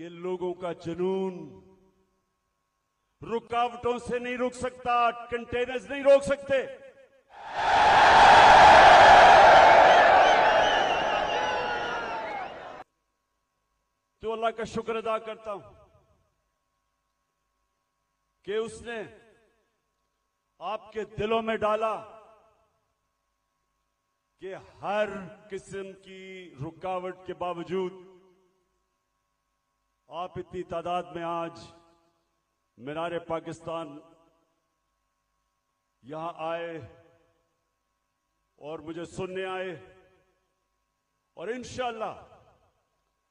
कि लोगों का जुनून रुकावटों से नहीं रुक सकता, कंटेनर्स नहीं रोक सकते। तो अल्लाह का शुक्र अदा करता हूं कि उसने आपके दिलों में डाला कि हर किस्म की रुकावट के बावजूद आप इतनी तादाद में आज मीनार पाकिस्तान यहां आए और मुझे सुनने आए। और इंशाअल्लाह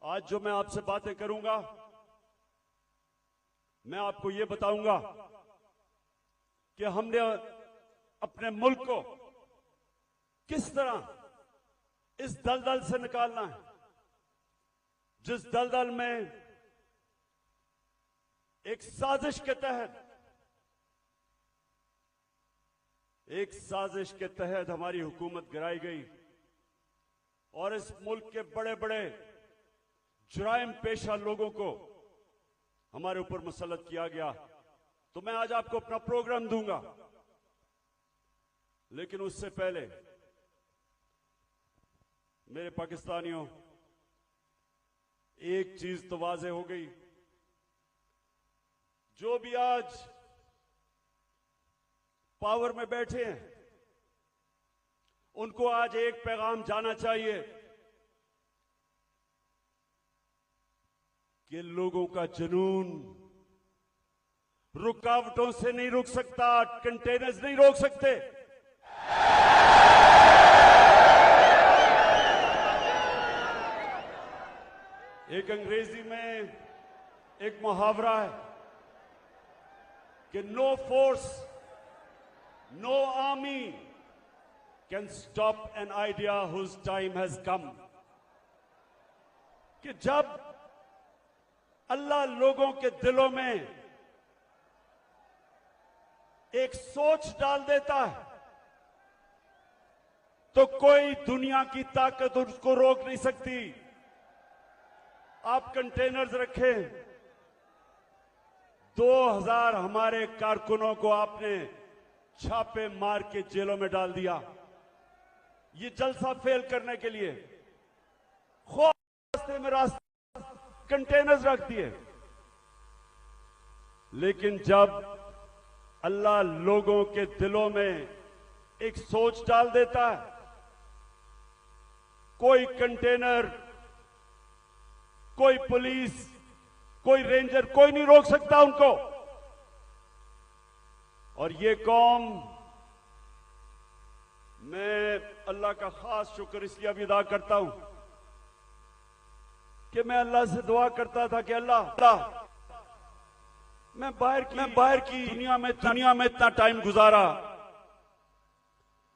आज जो मैं आपसे बातें करूंगा, मैं आपको ये बताऊंगा कि हमने अपने मुल्क को किस तरह इस दलदल से निकालना है, जिस दलदल में एक साजिश के तहत हमारी हुकूमत गिराई गई और इस मुल्क के बड़े बड़े जुराइम पेशा लोगों को हमारे ऊपर मुसल्लत किया गया। तो मैं आज आपको अपना प्रोग्राम दूंगा, लेकिन उससे पहले मेरे पाकिस्तानियों, एक चीज तो वाज़ेह हो गई, जो भी आज पावर में बैठे हैं उनको आज एक पैगाम जाना चाहिए कि लोगों का जुनून रुकावटों से नहीं रुक सकता, कंटेनर्स नहीं रोक सकते। एक अंग्रेजी में एक मुहावरा है कि no force, no army can stop an idea whose time has come. कि जब अल्लाह लोगों के दिलों में एक सोच डाल देता है तो कोई दुनिया की ताकत उसको रोक नहीं सकती। आप कंटेनर्स रखें, 2000 हमारे कारकुनों को आपने छापे मार के जेलों में डाल दिया, ये जलसा फेल करने के लिए। रास्ते में कंटेनर्स रख दिए, लेकिन जब अल्लाह लोगों के दिलों में एक सोच डाल देता है, कोई कंटेनर, कोई पुलिस, कोई रेंजर, कोई नहीं रोक सकता उनको। और ये कौम, मैं अल्लाह का खास शुक्र इसलिए भी अदा करता हूं कि मैं अल्लाह से दुआ करता था कि अल्लाह, मैं बाहर की दुनिया में इतना टाइम गुजारा,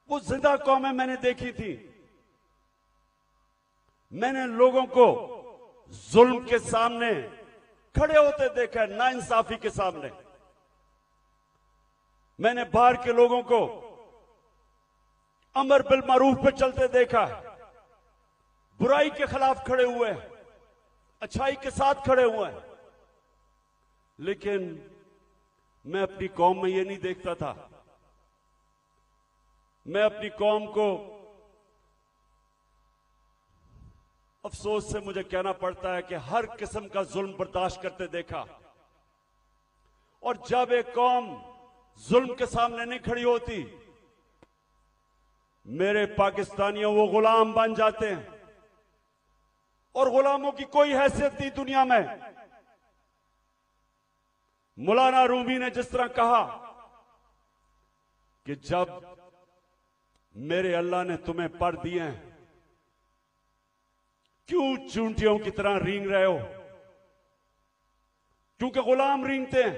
वो जिंदा कौमें मैंने देखी थी, मैंने लोगों को जुल्म के सामने खड़े होते देखा, नाइंसाफी के सामने। मैंने बाहर के लोगों को अमर बिल मारूफ पे चलते देखा, बुराई के खिलाफ खड़े हुए हैं, अच्छाई के साथ खड़े हुए हैं। लेकिन मैं अपनी कौम में ये नहीं देखता था। मैं अपनी कौम को, अफसोस से मुझे कहना पड़ता है कि हर किस्म का जुल्म बर्दाश्त करते देखा। और जब एक कौम जुल्म के सामने नहीं खड़ी होती, मेरे पाकिस्तानियों, वो गुलाम बन जाते हैं। और गुलामों की कोई हैसियत नहीं दुनिया में। मौलाना रूमी ने जिस तरह कहा कि जब मेरे अल्लाह ने तुम्हें पर दिए हैं, क्यों चूंटियों की तरह रेंग रहे हो? क्योंकि गुलाम रेंगते हैं,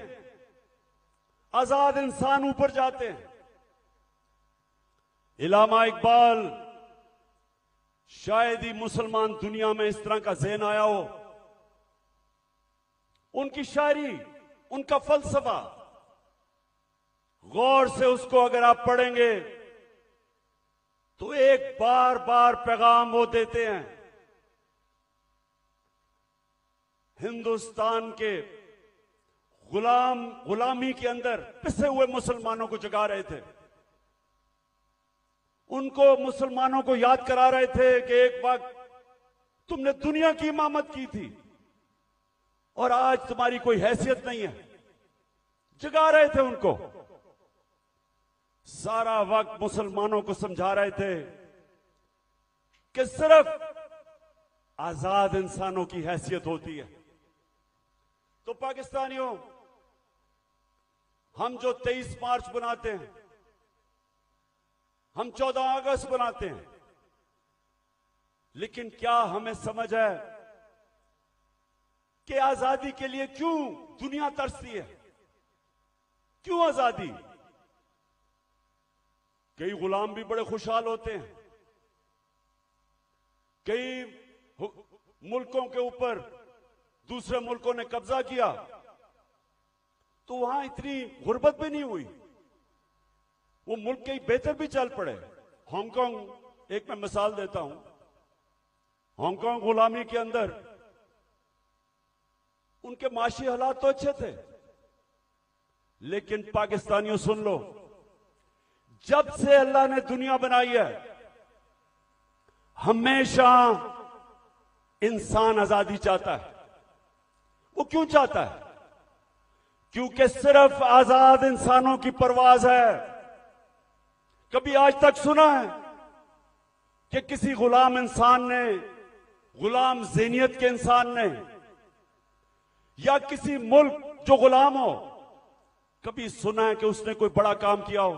आजाद इंसान ऊपर जाते हैं। इलामा इकबाल, शायद ही मुसलमान दुनिया में इस तरह का ज़हन आया हो। उनकी शायरी, उनका फलसफा, गौर से उसको अगर आप पढ़ेंगे तो एक बार बार पैगाम वो देते हैं, हिंदुस्तान के गुलामी के अंदर पिसे हुए मुसलमानों को जगा रहे थे। उनको मुसलमानों को याद करा रहे थे कि एक वक्त तुमने दुनिया की इमामत की थी और आज तुम्हारी कोई हैसियत नहीं है। जगा रहे थे उनको। सारा वक्त मुसलमानों को समझा रहे थे कि सिर्फ आजाद इंसानों की हैसियत होती है। तो पाकिस्तानियों, हम जो 23 मार्च बनाते हैं, हम 14 अगस्त बनाते हैं, लेकिन क्या हमें समझ है कि आजादी के लिए क्यों दुनिया तरसती है? क्यों आजादी? कई गुलाम भी बड़े खुशहाल होते हैं। कई मुल्कों के ऊपर दूसरे मुल्कों ने कब्जा किया तो वहां इतनी गुर्बत भी नहीं हुई, वो मुल्क के बेहतर भी चल पड़े। हांगकांग एक मैं मिसाल देता हूं। हांगकांग गुलामी के अंदर उनके माशी हालात तो अच्छे थे, लेकिन पाकिस्तानियों सुन लो, जब से अल्लाह ने दुनिया बनाई है हमेशा इंसान आजादी चाहता है। वो क्यों चाहता है? क्योंकि सिर्फ आजाद इंसानों की परवाज है। कभी आज तक सुना है कि किसी गुलाम इंसान ने, गुलाम ज़हनियत के इंसान ने, या किसी मुल्क जो गुलाम हो, कभी सुना है कि उसने कोई बड़ा काम किया हो?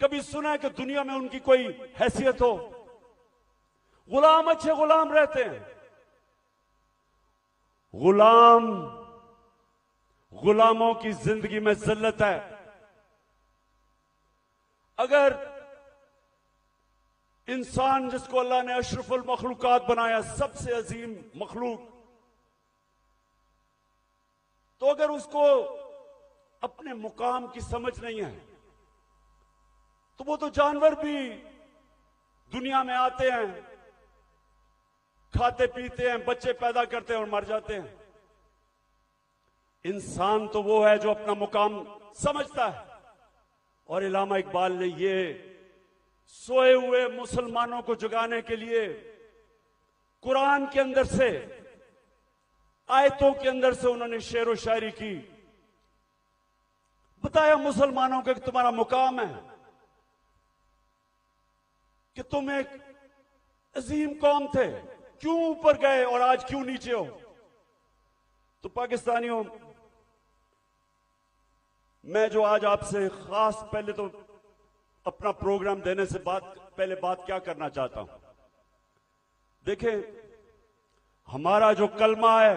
कभी सुना है कि दुनिया में उनकी कोई हैसियत हो? गुलाम अच्छे गुलाम रहते हैं। गुलामों की जिंदगी में जिल्लत है। अगर इंसान जिसको अल्लाह ने अशरफुल मखलूकात बनाया, सबसे अजीम मखलूक, तो अगर उसको अपने मुकाम की समझ नहीं है तो वो तो जानवर भी दुनिया में आते हैं, खाते पीते हैं, बच्चे पैदा करते हैं और मर जाते हैं। इंसान तो वो है जो अपना मुकाम समझता है। और इलामा इकबाल ने ये सोए हुए मुसलमानों को जगाने के लिए कुरान के अंदर से, आयतों के अंदर से उन्होंने शेर व शायरी की। बताया मुसलमानों को कि तुम्हारा मुकाम है कि तुम एक अजीम कौम थे, क्यों ऊपर गए और आज क्यों नीचे हो? तो पाकिस्तानियों, मैं जो आज आपसे खास पहले तो अपना प्रोग्राम देने से पहले बात क्या करना चाहता हूं। देखें, हमारा जो कलमा है